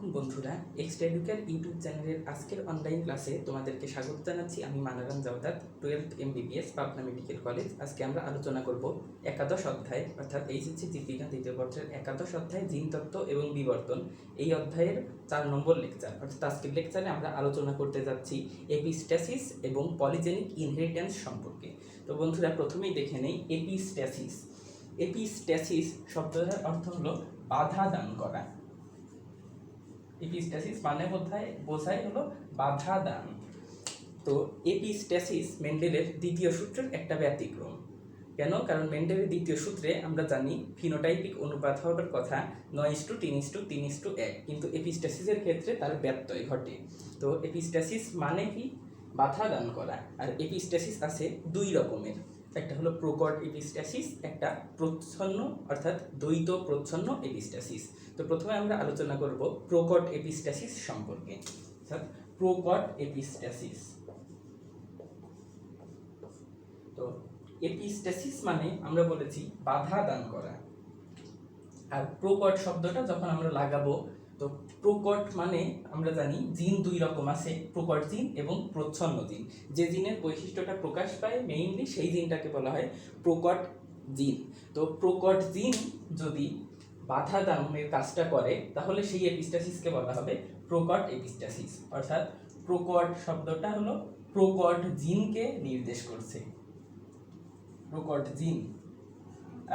আলাইকুম বন্ধুরা, extra এডুকের YouTube চ্যানেলের আজকের অনলাইন ক্লাসে তোমাদেরকে স্বাগত জানাচ্ছি। আমি মানারান জাওদাত, 12th MBBS Pabna medical college. আজকে আমরা আলোচনা করব একাদশ অধ্যায় অর্থাৎ এইচএসসি জীববিজ্ঞান তৃতীয় পত্রের একাদশ অধ্যায় জিনতত্ত্ব এবং বিবর্তন। এই অধ্যায়ের 4 নম্বর লেকচার অর্থাৎ আজকের লেকচারে আমরা আলোচনা করতে যাচ্ছি এপিস্ট্যাসিস এবং পলিজেনিক ইনহেরিটেন্স সম্পর্কে। তো বন্ধুরা, প্রথমেই দেখে নেই এপিস্ট্যাসিস। এপিস্ট্যাসিস শব্দটার অর্থ হলো বাধা দান করা। এপিস্ট্যাসিস মানে বোঝায় হলো বাধা দান। তো এপিস্ট্যাসিস মেন্ডেলের দ্বিতীয় সূত্রের একটা ব্যতিক্রম। কেন? কারণ মেন্ডেলের দ্বিতীয় সূত্রে আমরা জানি ফিনোটাইপিক অনুপাত হওয়ার কথা 9:3:3:1, কিন্তু এপিস্ট্যাসিসের ক্ষেত্রে তার ব্যত্যয় ঘটে। তো এপিস্ট্যাসিস মানে কি? বাধা দান করা। আর এপিস্ট্যাসিস আছে দুই রকমের, একটা হলো প্রকট এপিস্ট্যাসিস, একটা প্রচ্ছন্ন অর্থাৎ দ্বৈত প্রচ্ছন্ন এপিস্ট্যাসিস। তো প্রথমে আমরা আলোচনা করব প্রকট এপিস্ট্যাসিস সম্পর্কে। অর্থাৎ প্রকট এপিস্ট্যাসিস। তো এপিস্ট্যাসিস মানে আমরা বলেছি বাধা দান করা। আর প্রকট শব্দটা যখন আমরা লাগাবো, তো প্রকট মানে আমরা জানি জিন দুই রকম আছে, প্রকট জিন এবং প্রচ্ছন্ন জিন। যে জিনের বৈশিষ্ট্যটা প্রকাশ পায় মেইনলি সেই জিনটাকে বলা হয় প্রকট জিন। তো প্রকট জিন যদি বাধা দানের কাজটা করে তাহলে সেই এপিস্ট্যাসিসকে বলা হবে প্রকট এপিস্ট্যাসিস। অর্থাৎ প্রকট শব্দটা হলো প্রকট জিনকে নির্দেশ করছে, প্রকট জিন।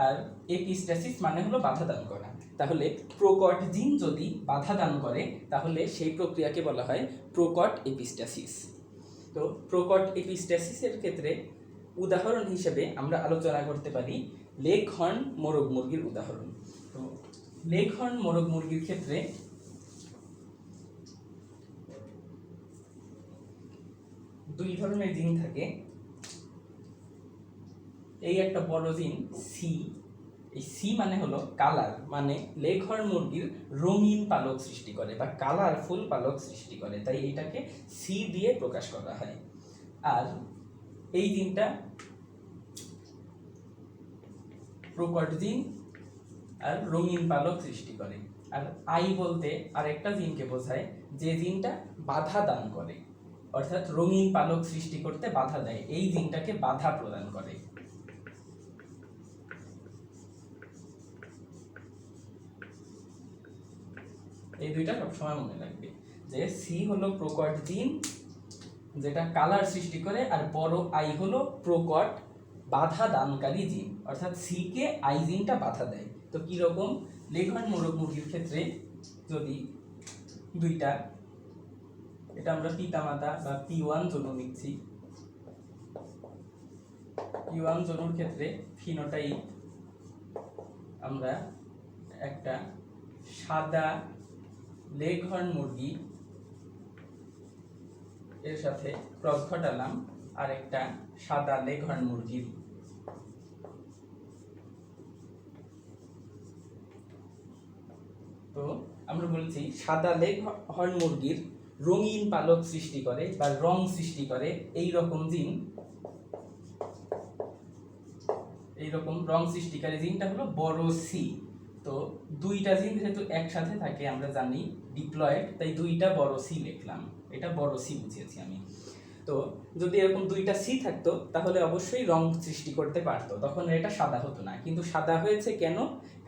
আর এপিস্ট্যাসিস মানে হলো বাধা দান করা। তাহলে প্রকট জিন যদি বাধা দান করে তাহলে সেই প্রক্রিয়াকে বলা হয় প্রকট এপিস্ট্যাসিস। তো প্রকট এপিস্ট্যাসিসের ক্ষেত্রে উদাহরণ হিসেবে আমরা আলোচনা করতে পারি লেগহর্ন মোরগ মুরগির উদাহরণ। তো লেগহর্ন মোরগ মুরগির ক্ষেত্রে দুই ধরনের জিন থাকে। এই একটা বড় জিন সি, এই সি মানে হলো কালার, মানে লেগহর্ন মুরগির রঙিন পালক সৃষ্টি করে বা কালারফুল পালক সৃষ্টি করে, তাই এটাকে সি দিয়ে প্রকাশ করা হয়। আর এই জিনটা প্রকট জিন আর রঙিন পালক সৃষ্টি করে। আর আই বলতে আরেকটা জিনকে বোঝায় যে জিনটা বাধা দান করে, অর্থাৎ রঙিন পালক সৃষ্টি করতে বাধা দেয়, এই জিনটাকে বাধা প্রদান করে। এই দুইটা সবসময় মনে রাখবে যে সি হলো প্রকট জিন যেটা কালার সৃষ্টি করে, আর বড় আই হলো প্রকট বাধা দানকারী জিন, অর্থাৎ সি কে আই জিনটা বাধা দেয়। তো কিরকম? লেগহর্ন মোরগ মুরগির ক্ষেত্রে যদি দুইটা, এটা আমরা পিতামাতা বা P1 জনু নিচ্ছি। P1 জনুর ক্ষেত্রে ফিনোটাইপ আমরা একটা সাদা লেগহর্ন মুরগি এর সাথে ক্রস ঘটালাম আর একটা সাদা লেগহর্ন মুরগির। তো আমরা বলছি সাদা লেগহর্ন মুরগির রঙিন পালক সৃষ্টি করে বা রং সৃষ্টি করে এই রকম জিন, এইরকম রং সৃষ্টিকারী জিনটা হলো বড় সি। তো দুইটা জিন যেহেতু একসাথে থাকে আমরা জানি ডিপ্লয়েড, তাই দুইটা বড় সি লিখলাম, এটা বড় সি বুঝিয়েছি আমি। তো যদি এরকম দুইটা সি থাকতো তাহলে অবশ্যই রং সৃষ্টি করতে পারতো, তখন এটা সাদা হতো না। কিন্তু সাদা হয়েছে কেন?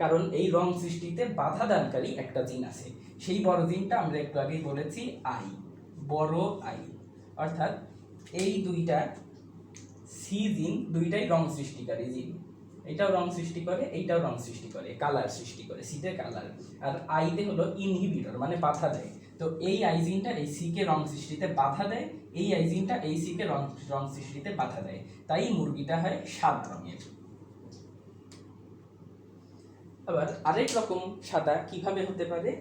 কারণ এই রং সৃষ্টিতে বাধা দানকারী একটা জিন আছে, সেই বড় জিনটা আমরা একটু আগেই বলেছি আই, বড় আই। অর্থাৎ এই দুইটা সি জিন দুইটাই রং সৃষ্টিকারী জিন, এটাও রং সৃষ্টি করে এইটাও রং সৃষ্টি করে, কালার সৃষ্টি করে, সিতে কালার। আর আইতে হলো ইনহিবিটর মানে বাধা দেয়। তো এই আইজিনটা এই সি কে রং সৃষ্টিতে বাধা দেয়, এই আইজিনটা এই সি কে রং সৃষ্টিতে বাধা দেয়, তাই মুরগিটা হয় সাদা রঙের। আবার আরেক রকম সাদা কিভাবে হতে পারে?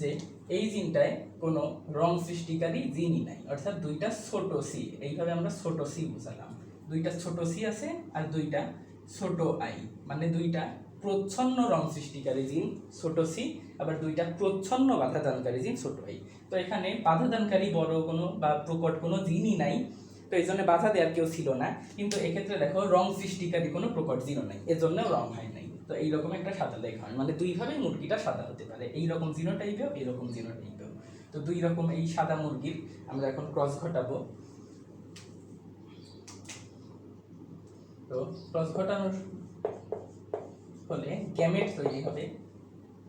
যে এই জিনটায় কোনো রং সৃষ্টিকারী জিনই নাই, অর্থাৎ দুইটা ছোট সি, এইভাবে আমরা ছোট সি বুঝালাম, দুইটা ছোট সি আছে আর দুইটা ছোট আই, মানে দুইটা প্রচ্ছন্ন রং সৃষ্টিকারী জিন ছোট সি, আবার দুইটা প্রচ্ছন্ন বাধা দানকারী জিন ছোট আই। তো এখানে বাধা দানকারী বড় কোনো বা প্রকট কোনো জিনই নাই, তো এই জন্য বাধা দেওয়ার কেউ ছিল না। কিন্তু এক্ষেত্রে দেখো রং সৃষ্টিকারী কোনো প্রকট জিনও নাই, এজন্যও রং হয় নাই। তো এইরকম একটা সাদা লেগ হয়, মানে দুইভাবেই মুরগিটা সাদা হতে পারে, এইরকম জিনোটাইপেও এইরকম জিনোটাইপেও। তো দুই রকম এই সাদা মুরগির আমরা এখন ক্রস ঘটাবো। তো ক্রস ঘটানোর ফলে গ্যামেট তৈরি হবে।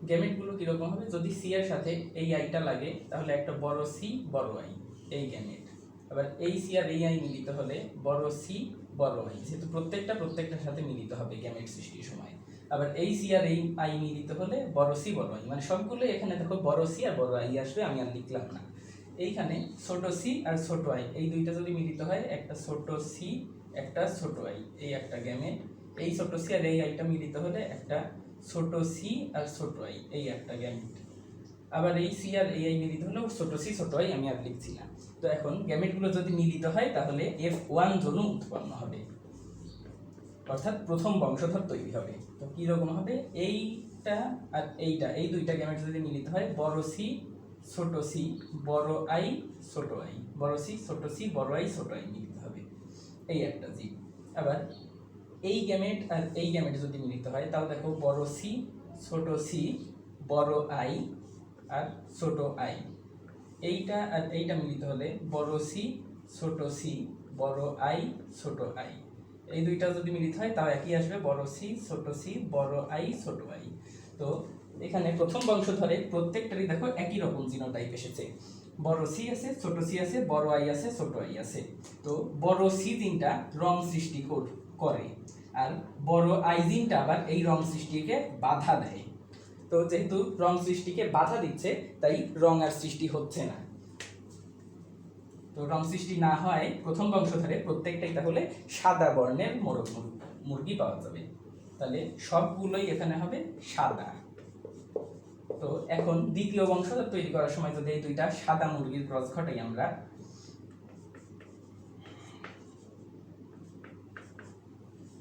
গ্যামেটগুলো কীরকম হবে, যদি সি এর সাথে এই আইটা লাগে তাহলে একটা বড় সি বড় আই, এই গ্যামেট। আবার এই সি আর এই আই মিলিত হলে বড় সি বড় আই, যেহেতু প্রত্যেকটার সাথে মিলিত হবে গ্যামেট সৃষ্টির সময়। আবার এই সি আর এই আই মিলিত হলে বড় সি বড় আই, মানে সবগুলোই এখানে দেখো বড় সি আর বড় আই আসবে, আমি আর লিখলাম না। এইখানে ছোট সি আর ছোট আই এই দুইটা যদি মিলিত হয় একটা ছোট সি একটা ছোট আই, এই একটা গ্যামেট। এই ছোট সি আর এই আইটা মিলিত হলে একটা ছোট সি আর ছোট আই, এই একটা গ্যামেট। আবার এই সি আর এই আই মিলিত হলো ছোট সি ছোট আই, আমি আর লিখছি না। তো এখন গ্যামেটগুলো যদি মিলিত হয় তাহলে F1 জোন উৎপন্ন হবে, অর্থাৎ প্রথম বংশধর তৈরি হবে। তো কি রকম হবে, এইটা আর এইটা, এই দুইটা গ্যামেট যদি মিলিত হয় বড় সি ছোট সি বড় আই ছোট আই, বড় সি ছোট সি বড় আই ছোট আই মিলিত হবে, এই একটা জীব। আবার এই গ্যামেট আর এই গ্যামেট যদি মিলিত হয় তাহলে দেখো বড় সি ছোট সি বড় আই আর ছোট আই, এইটা আর এইটা মিলিত হলে বড় সি ছোট সি বড় আই ছোট আই, এই দুইটা যদি মিলিত হয় তাও একই আসবে, বড় সি ছোট সি বড় আই ছোট আই। তো এখানে প্রথম বংশধরে প্রত্যেকটারই দেখো একই রকম জিনোটাইপ এসেছে, বড় সি আছে ছোট সি আছে বড় আই আছে ছোট আই আছে। তো বড় সি জিনটা রং সৃষ্টি করে, আর বড় আই জিনটা আবার এই রং সৃষ্টিকে বাধা দেয়। তো যেহেতু রং সৃষ্টিকে বাধা দিচ্ছে তাই রং আর সৃষ্টি হচ্ছে না। তো রং সৃষ্টি না হয় প্রথম বংশধরে প্রত্যেকটাই তাহলে সাদা বর্ণের মোরগ মুরগি পাওয়া যাবে, তাহলে সবগুলোই এখানে হবে সাদা। তো এখন দ্বিতীয় বংশধর তৈরি করার সময় যদি এই দুইটা সাদা মুরগির ক্রস ঘটাই, আমরা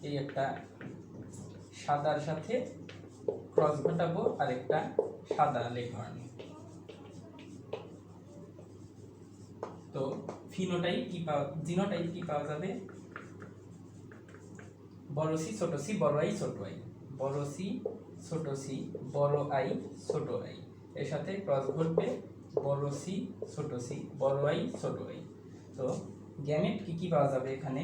এই একটা সাদার সাথে ক্রস ঘটাবো আর একটা সাদা লেঘর্ন। তো ফিনোটাইপ কি জিনোটাইপ কি পাওয়া যাবে, বড় সি ছোট সি বড় আই ছোট আই, বড় সি ছোট সি বড় আই ছোট আই, এর সাথে ক্রস ঘটবে বড় সি ছোট সি বড় আই ছোট আই। তো গ্যামেট কি পাওয়া যাবে, এখানে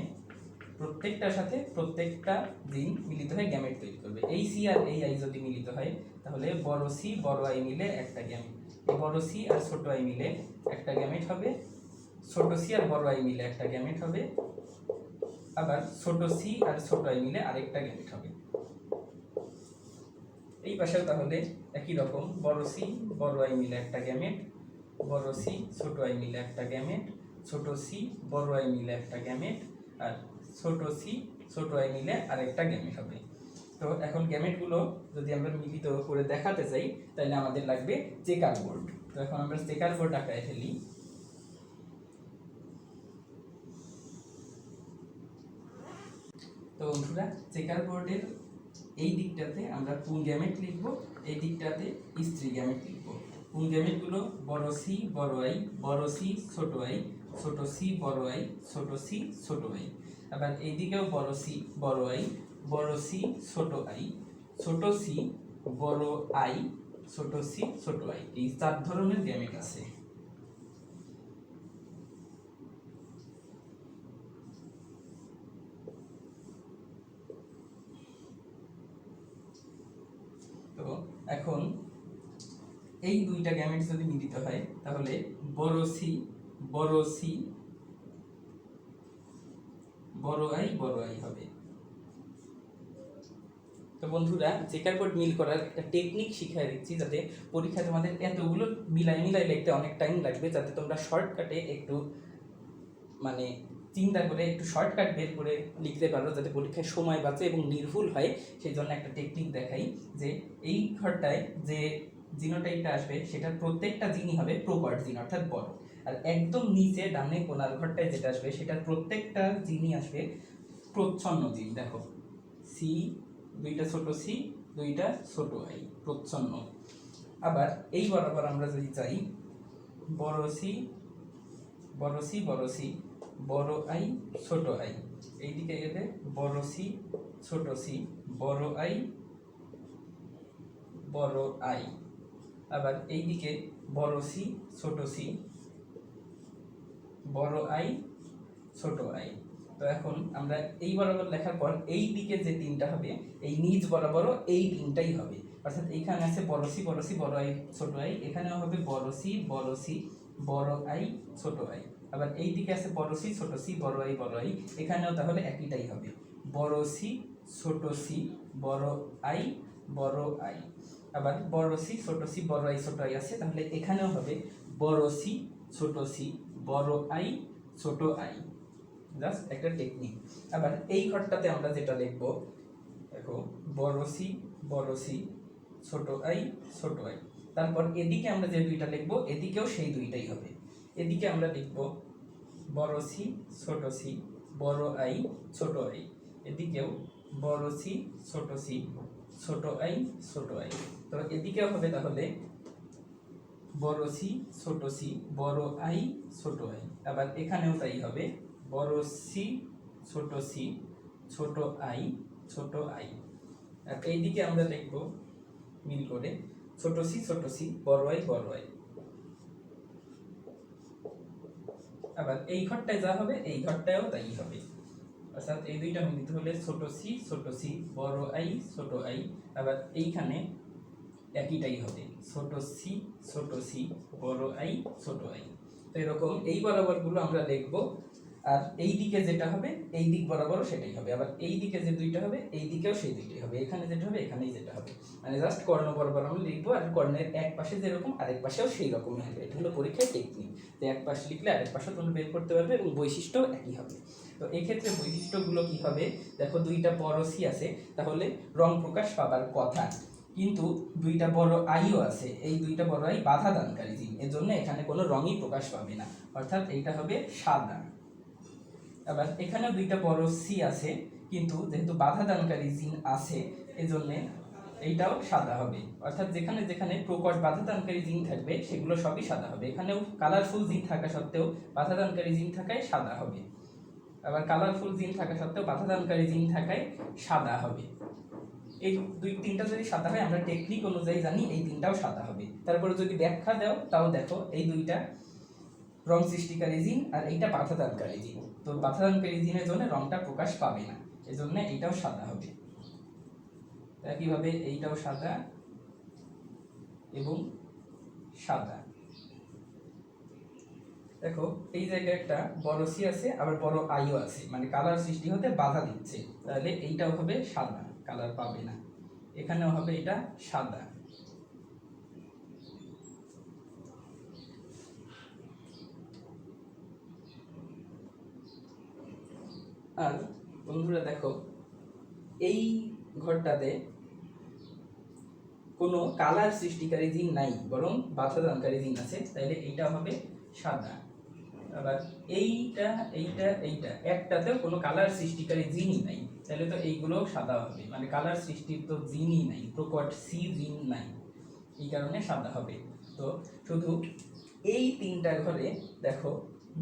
প্রত্যেকটার সাথে প্রত্যেকটা জিন মিলিত হয়ে গ্যামেট তৈরি করবে। এই সি আর এই আই যদি মিলিত হয় তাহলে বড় সি বড় আই মিলে একটা গ্যামেট, এই বড় সি আর ছোট আই মিলে একটা গ্যামেট হবে, ছোট সি আর বড় আই মিলে একটা গ্যামেট হবে, আবার ছোট সি আর ছোট আই মিলে আরেকটা গ্যামেট হবে। এই পাশেও তাহলে একই রকম, বড় সি বড় আই মিলে একটা গ্যামেট, বড় সি ছোট আই মিলে একটা গ্যামেট, ছোট সি বড় আই মিলে একটা গ্যামেট, আর ছোট সি ছোট আই মিলে আরেকটা গ্যামেট হবে। তো এখন গ্যামেটগুলো যদি আমরা মিলিত করে দেখাতে চাই তাহলে আমাদের লাগবে চেকার বোর্ড। তো এখন আমরা চেকার বোর্ড আঁকায় ফেলি। তো বন্ধুরা, চেকার বোর্ডের এই দিকটাতে আমরা পুং গ্যামেট লিখব, এই দিকটাতে স্ত্রী গ্যামেট লিখব। পুং গ্যামেটগুলো বড় সি বড় আই, বড় সি ছোট আই, ছোট সি বড় আই, ছোট সি ছোট আই। আবার এই দিকেও বড় সি বড় আই, বড় সি ছোট আই, ছোট সি বড় আই, ছোট সি ছোট আই, এই 4 ধরনের গ্যামেট আছে। তো এখন এই দুইটা গ্যামেট যদি মিলিত হয় তাহলে বড় সি বড় সি বড় আই হবে। তো বন্ধুরা, চেকার বোর্ড মিল করার একটা টেকনিক শিখিয়ে দিচ্ছি, যাতে পরীক্ষায় তোমাদের এতগুলো মিলাই লিখতে অনেক টাইম লাগবে, যাতে তোমরা শর্টকাটে একটু মানে চিন্তা করে একটু শর্টকাট বের করে লিখতে পারো, যাতে পরীক্ষায় সময় বাঁচে এবং নির্ভুল হয়। সেই জন্য একটা টেকনিক দেখাই, যে এই ঘরটায় যে জিনোটাইপটা আসবে সেটা প্রত্যেকটা জিনই হবে প্রোপার্ট জিন, অর্থাৎ বড়। আর একদম নিচে ডানে কোনার ঘরটায় যেটা আসবে সেটা প্রত্যেকটা জিনই আসবে প্রচ্ছন্ন জিন। দেখো সি, দুইটা ছোট সি দুইটা ছোট আই, প্রচ্ছন্ন। আবার এই বরাবর আমরা যদি চাই, বড় সি বড় সি বড় সি বড় আই ছোট আই, এইদিকে গেলে বড় সি ছোট সি বড় আই বড় আই। আবার এইদিকে বড় সি ছোট সি বড় আই ছোট আই। তো এখন আমরা এই বরাবর লেখার পর এই দিকে যে তিনটা হবে এই নিচ বরাবর এই তিনটাই হবে, অর্থাৎ এইখানে আছে বড় সি বড় আই ছোট আই, এখানেও হবে বড় সি বড় আই ছোট আই। আবার এই দিকে আছে বড় সি বড় আই, এখানেও তাহলে একইটাই হবে বড় সি বড় আই আবার বড় সি বড় আই আছে, তাহলে এখানেও হবে বড় সি বড় আই ছোট আই। জাস্ট একটা টেকনিক। আবার এই ঘরটাতে আমরা যেটা লিখবো দেখো বড় সি ছোট আই তারপর এদিকে আমরা যে দুইটা লিখবো এদিকেও সেই দুইটাই হবে। এদিকে আমরা লিখবো বড় সি বড় আই ছোট আই, এদিকেও বড় সি ছোট আই তো এদিকেও হবে তাহলে বড় সি বড় আই ছোট আই। আবার এখানেও তাই হবে বড় সি ছোট আই আর এইদিকে আমরা লিখব মিল করে ছোট সি বড় আই আবার এই ঘরটায় যা হবে এই ঘরটায়ও তাই হবে, অর্থাৎ এই দুইটা মিলিত হলে ছোট সি বড় আই ছোট আই। আবার এইখানে একইটাই হবে ছোট সি বড় আই ছোট আই। তো এরকম এই বরাবরগুলো আমরা লিখবো, আর এই দিকে যেটা হবে এই দিক বরাবরও সেটাই হবে। আবার এই দিকে যে দুইটা হবে এই দিকেও সেই দুইটাই হবে, এখানে যেটা হবে এখানেই যেটা হবে, মানে জাস্ট কর্ণ বরাবর আমরা লিখবো, আর কর্ণের এক পাশে যেরকম আরেক পাশেও সেই রকমই হবে। এটা হলো পরীক্ষার টেকনিক, যে এক পাশে লিখলে আরেক পাশে তোমরা বের করতে পারবে এবং বৈশিষ্ট্য একই হবে। তো এই ক্ষেত্রে বৈশিষ্ট্যগুলো কি হবে দেখো, দুইটা বড় সি আছে তাহলে রং প্রকাশ পাবার কথা, কিন্তু দুইটা বড় আইও আছে, এই দুইটা বড় আই বাধা দানকারী জিন, এর জন্য এখানে কোনো রঙই প্রকাশ পাবে না, অর্থাৎ এইটা হবে সাদা। আবার এখানে দুইটা বড় সি আছে, কিন্তু যেহেতু বাধা দানকারী জিন আছে এজন্য এইটাও সাদা হবে, অর্থাৎ যেখানে যেখানে প্রকট বাধা দানকারী জিন থাকবে সেগুলো সবই সাদা হবে। এখানেও কালারফুল জিন থাকা সত্ত্বেও বাধা দানকারী জিন থাকায় সাদা হবে, আবার কালারফুল জিন থাকা সত্ত্বেও বাধা দানকারী জিন থাকায় সাদা হবে। এই দুই তিনটা যদি সাদা হয় আমরা টেকনিক অনুযায়ী জানি এই তিনটাও সাদা হবে। তারপরে যদি ব্যাখ্যা দাও তাও দেখো এই দুইটা রং সৃষ্টিকারী জিন আর এইটা বাধাদানকারী জিন, তো বাধাদানকারী জিনের জন্য রংটা প্রকাশ পাবে না, এজন্য এইটাও সাদা হবে। একইভাবে এইটাও সাদা এবং সাদা। দেখো এই জায়গায় একটা বড় সি আছে আবার বড় আইও আছে, মানে কালার সৃষ্টি হতে বাধা দিচ্ছে, তাহলে এইটাও হবে সাদা, কালার পাবে না। এখানেও হবে এটা সাদা। আর বন্ধুরা দেখো এই ঘরটাতে কোনো কালার সৃষ্টিকারী জিন নাই, বরং বাধাদানকারী জিন আছে, তাইলে এইটা হবে সাদা। আবার এইটা এইটা এইটা একটাতেও কোনো কালার সৃষ্টিকারী জিনই নাই, তাহলে তো এইগুলোও সাদা হবে, মানে কালার সৃষ্টির তো জিনই নাই, প্রকট সি জিন নাই, এই কারণে সাদা হবে। তো শুধু এই তিনটা ঘরে দেখো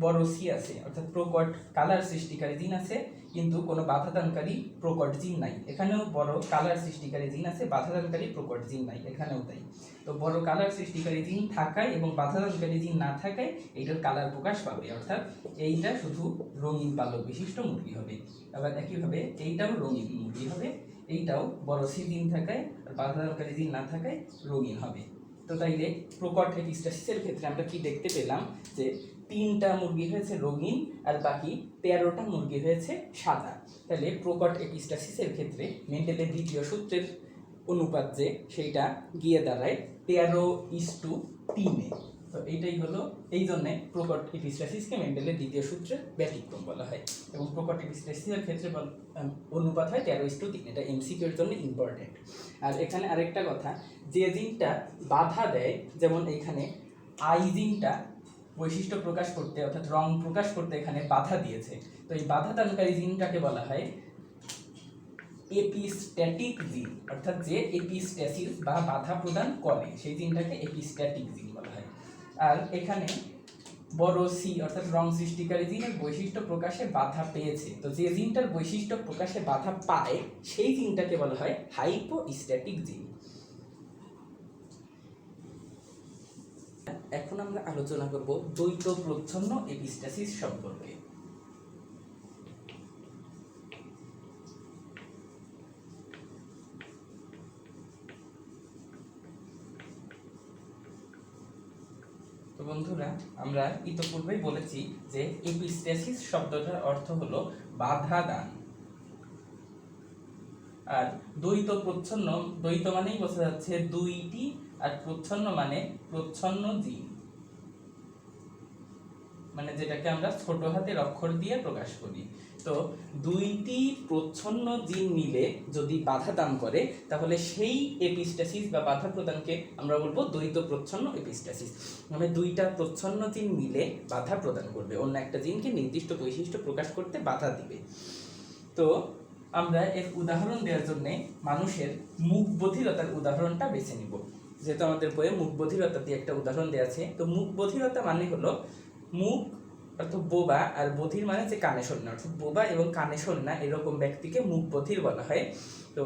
বড় সি আছে, অর্থাৎ প্রকট কালার সৃষ্টিকারী জিন আছে, কিন্তু কোনো বাধাদানকারী প্রকট জিন নাই। এখানেও বড় কালার সৃষ্টিকারী জিন আছে, বাধাদানকারী প্রকট জিন নাই, এখানেও তাই। তো বড় কালার সৃষ্টিকারী জিন থাকায় এবং বাধাদানকারী জিন না থাকায় এইটার কালার প্রকাশ পাবে, অর্থাৎ এইটা শুধু রঙিন পালক বিশিষ্ট মুরগি হবে। আবার একইভাবে এইটাও রঙিন মুরগি হবে, এইটাও বড় সি জিন থাকায় আর বাধাদানকারী জিন না থাকায় রঙিন হবে। তো তাইলে প্রকট এপিস্টাসিসের ক্ষেত্রে আমরা কি দেখতে পেলাম যে 3টা মুরগি হয়েছে রঙিন আর বাকি 13টা মুরগি হয়েছে সাদা। তাহলে প্রকট এপিস্টাসিসের ক্ষেত্রে মেন্ডেলের দ্বিতীয় সূত্রের অনুপাত যে সেইটা গিয়ে দাঁড়ায় 13:3-এ। তো এইটাই হলো, এই জন্যে প্রকট এপিস্টাসিসকে মেন্ডেলের দ্বিতীয় সূত্রের ব্যতিক্রম বলা হয়, এবং প্রকট এপিস্টাসিসের ক্ষেত্রে অনুপাত হয় 13:3। এটা এমসিকিউর জন্য ইম্পর্টেন্ট। আর এখানে আরেকটা কথা, যে জিনটা বাধা দেয়, যেমন এইখানে আই জিনটা বৈশিষ্ট্য প্রকাশ করতে অর্থাৎ রং প্রকাশ করতে এখানে বাধা দিয়েছে, তো এই বাধা দানকারী জিনটাকে বলা হয় এপিস্ট্যাটিক জিন, অর্থাৎ যে এপিস্ট্যাসিস বা বাধা প্রদান করে সেই জিনটাকে এপিস্ট্যাটিক জিন বলা হয়। আর এখানে বড় সি অর্থাৎ রং সৃষ্টিকারী জিনের বৈশিষ্ট্য প্রকাশে বাধা পেয়েছে, তো যে জিনটার বৈশিষ্ট্য প্রকাশে বাধা পায় সেই জিনটাকে বলা হয় হাইপোস্ট্যাটিক জিন। এখন আমরা আলোচনা করব দ্বৈত প্রচ্ছন্ন এপিস্টাসিস সম্পর্কে। তো বন্ধুরা, আমরা ইতিপূর্বেই বলেছি যে এপিস্টাসিস শব্দটার অর্থ হলো বাধা দান। আর দ্বৈত প্রচ্ছন্ন, দ্বৈত মানেই বোঝা যাচ্ছে দুইটি, আর প্রচ্ছন্ন মানে প্রচ্ছন্ন জিন, মানে যেটাকে আমরা ছোট হাতের অক্ষর দিয়ে প্রকাশ করি। তো দুইটি প্রচ্ছন্ন জিন মিলে যদি বাধা দান করে তাহলে সেই এপিস্টাসিস বা বাধা প্রদানকে আমরা বলবো দ্বৈত প্রচ্ছন্ন এপিস্টাসিস। মানে দুইটা প্রচ্ছন্ন জিন মিলে বাধা প্রদান করবে, অন্য একটা জিনকে নির্দিষ্ট বৈশিষ্ট্য প্রকাশ করতে বাধা দিবে। তো আমরা এর উদাহরণ দেওয়ার জন্য মানুষের মুখ বধিরতার উদাহরণটা বেছে নিব, যেহেতু আমাদের বইয়ে মুখ বধিরতা দিয়ে একটা উদাহরণ দেওয়া আছে। তো মুখ বধিরতা মানে হলো মুখ অর্থাৎ বোবা, আর বধির মানে যে কানে শোনে না, অর্থাৎ বোবা এবং কানে শোনে না এরকম ব্যক্তিকে মুখ বধির বলা হয়। তো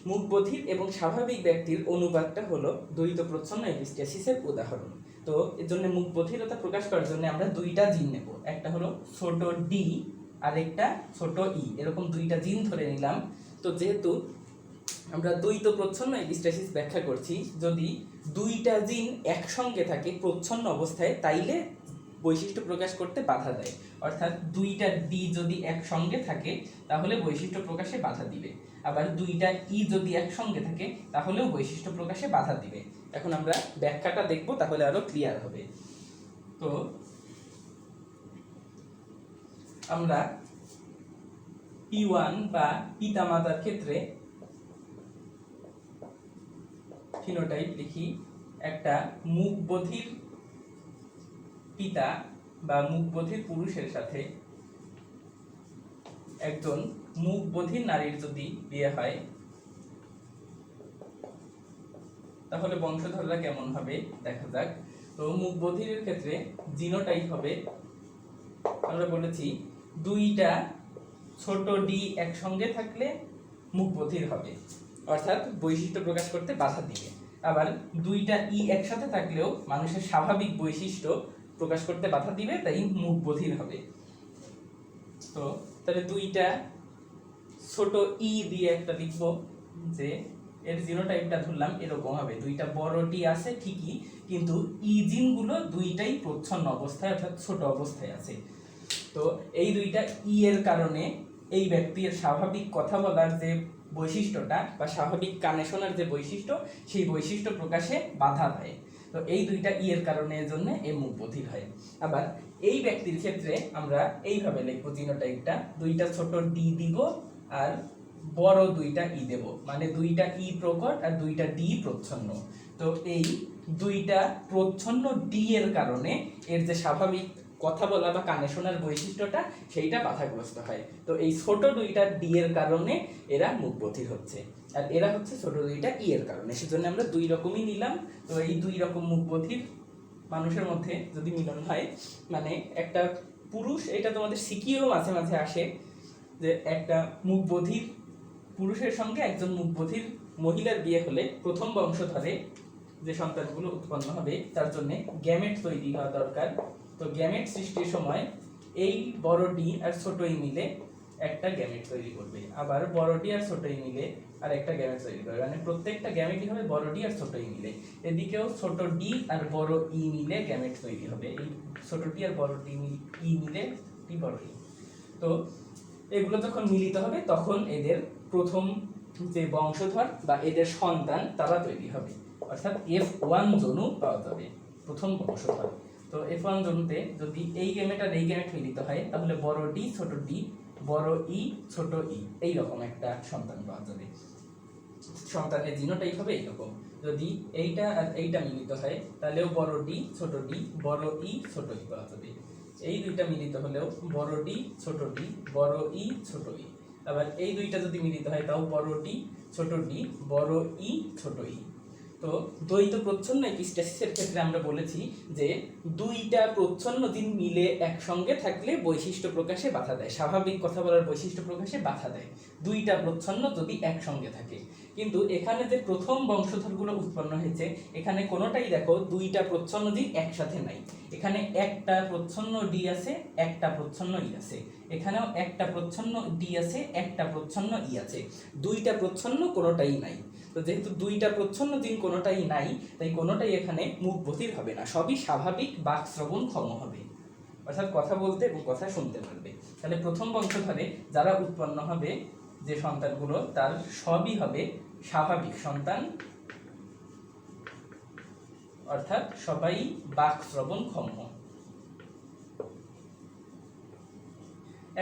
মুখ বধির এবং স্বাভাবিক ব্যক্তির অনুপাতটা হলো দ্বৈত প্রচ্ছন্ন এপিস্টাসিসের উদাহরণ। তো এর জন্য মুখ বধিরতা প্রকাশ করার জন্য আমরা দুইটা জিন নেব, একটা হলো ছোট ডি আর একটা ছোট ই, এরকম দুইটা জিন ধরে নিলাম। তো যেহেতু আমরা দ্বৈত প্রচ্ছন্ন এপিস্টাসিস ব্যাখ্যা করছি, যদি দুইটা জিন একসঙ্গে থাকে প্রচ্ছন্ন অবস্থায় তাইলে বৈশিষ্ট্য প্রকাশ করতে বাধা দেয়, অর্থাৎ দুইটা ডি যদি একসঙ্গে থাকে তাহলে বৈশিষ্ট্য প্রকাশে বাধা দিবে, আবার দুইটা ই যদি একসঙ্গে থাকে তাহলেও বৈশিষ্ট্য প্রকাশে বাধা দিবে। এখন আমরা ব্যাখ্যাটা দেখব, তাহলে আরো ক্লিয়ার হবে। তো আমরা P1 বা পিতামাতার ক্ষেত্রে ফিনোটাইপ লিখি। একটা মুখ বধির পিতা বা মুখ বধির পুরুষের সাথে একজন মুখ বধির নারীর যদি বিয়ে হয় তাহলে বংশধররা কেমন হবে দেখা যাক। তো মুখ বধিরের ক্ষেত্রে জিনোটাইপ হবে, আমরা বলেছি দুইটা ছোট ডি একসঙ্গে থাকলে মুখ বধির হবে, অর্থাৎ বৈশিষ্ট্য প্রকাশ করতে বাধা দিবে। আবার দুইটা ই একসাথে থাকলেও মানুষের স্বাভাবিক বৈশিষ্ট্য প্রকাশ করতে বাধা দিবে, তাই মুখ বধির হবে। তো তাহলে দুইটা ছোট ই দিয়ে একটা লিখবো, যে এর জিনোটাইপটা ধরলাম এরকম হবে, দুইটা বড় টি আছে ঠিকই, কিন্তু ই জিনগুলো দুইটাই প্রচ্ছন্ন অবস্থায় অর্থাৎ ছোট অবস্থায় আছে। তো এই দুইটা ই এর কারণে এই ব্যক্তির স্বাভাবিক কথা বলার যে বৈশিষ্ট্যটা বা স্বাভাবিক কানে শোনার যে বৈশিষ্ট্য, সেই বৈশিষ্ট্য প্রকাশে বাধা দেয়। তো এই দুইটা ই এর কারণে এর জন্য এ মুখ বধির হয়। আবার এই ব্যক্তির ক্ষেত্রে আমরা এইভাবে লিখবো জিনোটাইপটা, দুইটা ছোট ডি দিব আর বড় দুইটা ই দেব, মানে দুইটা ই প্রকট আর দুইটা ডি প্রচ্ছন্ন। তো এই দুইটা প্রচ্ছন্ন ডি এর কারণে এর যে স্বাভাবিক কথা বলা বা কানে শোনার বৈশিষ্ট্যটা সেইটা বাধাগ্রস্ত হয়। তো এই ছোট দুইটা ডি এর কারণে এরা মুখ বধির হচ্ছে, আর এরা হচ্ছে ছোট দুইটা ই এর কারণে, সেজন্য আমরা দুই রকমই নিলাম। তো এই দুই রকম মুখ বধির মানুষের মধ্যে যদি মিলন হয়, মানে একটা পুরুষ, এটা তোমাদের শিখিয়েও মাঝে মাঝে আসে যে একটা মুখ বধির পুরুষের সঙ্গে একজন মুখ বধির মহিলার বিয়ে হলে প্রথম বংশধরে যে সন্তানগুলো উৎপন্ন হবে তার জন্য গ্যামেট তৈরি হওয়া দরকার। তো গ্যামেট সৃষ্টির সময় এই বড় ডি আর ছোট ই মিলে একটা গ্যামেট তৈরি করবে, আবার বড় ডি আর ছোট ই মিলে আর একটা গ্যামেট তৈরি করবে, মানে প্রত্যেকটা গ্যামেটই হবে বড় ডি আর ছোট ই মিলে। এদিকেও ছোট ডি আর বড় ই মিলে গ্যামেট তৈরি হবে, এই ছোট ডি আর বড় ডি ই মিলে টি বড় ই। তো এগুলো যখন মিলিত হবে তখন এদের প্রথম যে বংশধর বা এদের সন্তান তারা তৈরি হবে, অর্থাৎ F1 জনু পাওয়া যাবে প্রথম বংশধর। তো F1 জনুতে যদি এই গ্যামেট আর এই গ্যামেট মিলিত হয় তাহলে বড় ডি ছোট ডি বড় ই ছোট ই এইরকম একটা সন্তান পাওয়া যাবে। সন্তানের জিনোটাইপ হবে এইরকম। যদি এইটা আর এইটা মিলিত হয় তাহলেও বড় ডি ছোট ডি বড় ই ছোট ই পাওয়া যাবে। এই দুইটা মিলিত হলেও বড় ডি ছোট ডি বড় ই ছোট ই। আবার এই দুইটা যদি মিলিত হয় তাও বড় ডি ছোট ডি বড় ই ছোট ই। তো দ্বৈত প্রচ্ছন্ন এপিস্টাসিসের ক্ষেত্রে আমরা বলেছি যে দুইটা প্রচ্ছন্ন জিন মিলে একসঙ্গে থাকলে বৈশিষ্ট্য প্রকাশে বাধা দেয়, স্বাভাবিক কথা বলার বৈশিষ্ট্য প্রকাশে বাধা দেয় দুইটা প্রচ্ছন্ন যদি একসঙ্গে থাকে। কিন্তু এখানে যে প্রথম বংশধরগুলো উৎপন্ন হয়েছে এখানে কোনোটাই দেখো দুইটা প্রচ্ছন্ন জিন একসাথে নাই। এখানে একটা প্রচ্ছন্ন ডি আছে, একটা প্রচ্ছন্ন ই আছে, এখানেও একটা প্রচ্ছন্ন ডি আছে, একটা প্রচ্ছন্ন ই আছে, দুইটা প্রচ্ছন্ন কোনোটাই নাই। তো যেহেতু দুইটা প্রচ্ছন্ন জিন কোনোটাই নাই, তাই কোনোটাই এখানে মুখ বধির হবে না, সবই স্বাভাবিক বাক শ্রবণক্ষম হবে, অর্থাৎ কথা বলতে এবং কথা শুনতে পারবে। তাহলে প্রথম বংশধরে যারা উৎপন্ন হবে যে সন্তানগুলো তার সবই হবে স্বাভাবিক সন্তান, অর্থাৎ সবাই বাক শ্রবণক্ষম।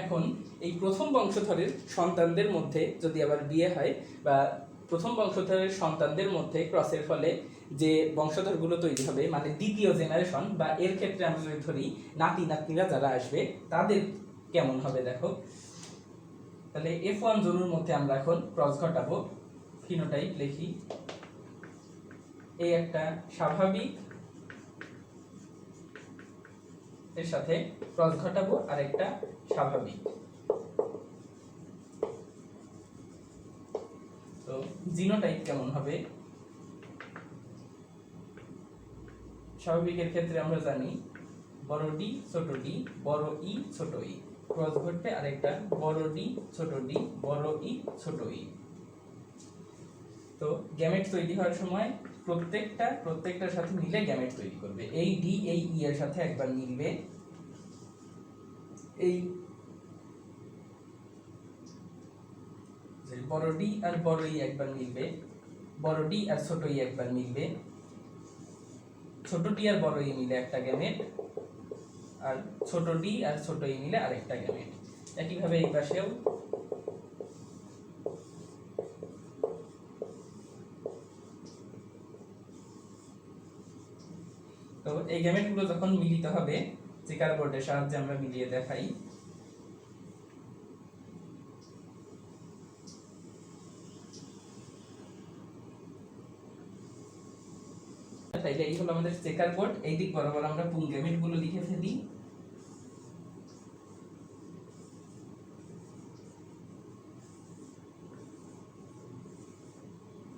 এখন এই প্রথম বংশধরের সন্তানদের মধ্যে যদি আবার বিয়ে হয় বা প্রথম বংশধরের সন্তানদের মধ্যে ক্রসের ফলে যে বংশধরগুলো তৈরি হবে, মানে দ্বিতীয় জেনারেশন বা এর ক্ষেত্রে আমরা যদি ধরি নাতি নাতনিরা যারা আসবে তাদের কেমন হবে দেখো। তাহলে F1 জনুর মধ্যে আমরা এখন ক্রস ঘটাবো, ফিনোটাইপ লিখি, এই একটা স্বাভাবিক এর সাথে ক্রস ঘটাবো আর একটা স্বাভাবিক। তো জিনোটাইপ কেমন হবে? স্বাভাবিকের ক্ষেত্রে আমরা জানি বড় ডি ছোট ডি বড় ই ছোট ই, ক্রস ঘটবে আরেকটা বড় ডি ছোট ডি বড় ই ছোট ই। তো গ্যামেট তৈরি হওয়ার সময় প্রত্যেকটার সাথে মিলে গ্যামেট তৈরি করবে। এই ডি এই ই এর সাথে একবার মিলবে, এই বড় ডি আর বড় ই একবার মিলবে, বড় ডি আর ছোট ই একবার মিলবে, ছোট ডি আর বড় ই মিলে একটা গ্যামেট, আর ছোট ডি আর ছোট ই মিলে আরেকটা গ্যামেট। একইভাবে এই পাশেও তো এই গ্যামেটগুলো যখন মিলিত হবে চেকার বোর্ডের সাহায্যে আমরা মিলিয়ে দেখাই। তাইলে এই হলো আমাদের চেকার বোর্ড। এই দিক বরাবর আমরা পুং গ্যামেটগুলো লিখে ফেলি।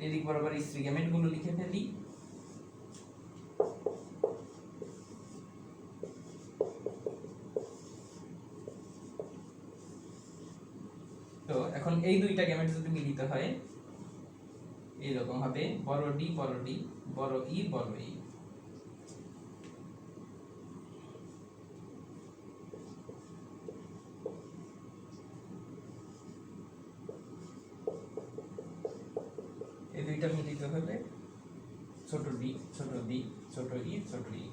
এদিক বরাবর স্ত্রী গ্যামেটগুলো লিখে ফেলি। তো এখন এই দুইটা গ্যামেট যদি মিলিত হয় এইরকম হবে বড় ডি বড় ডি বড় ই বড় ই। এই দুইটা মিলিত হবে ছোট ডি ছোট ডি ছোট ই ছোট ই।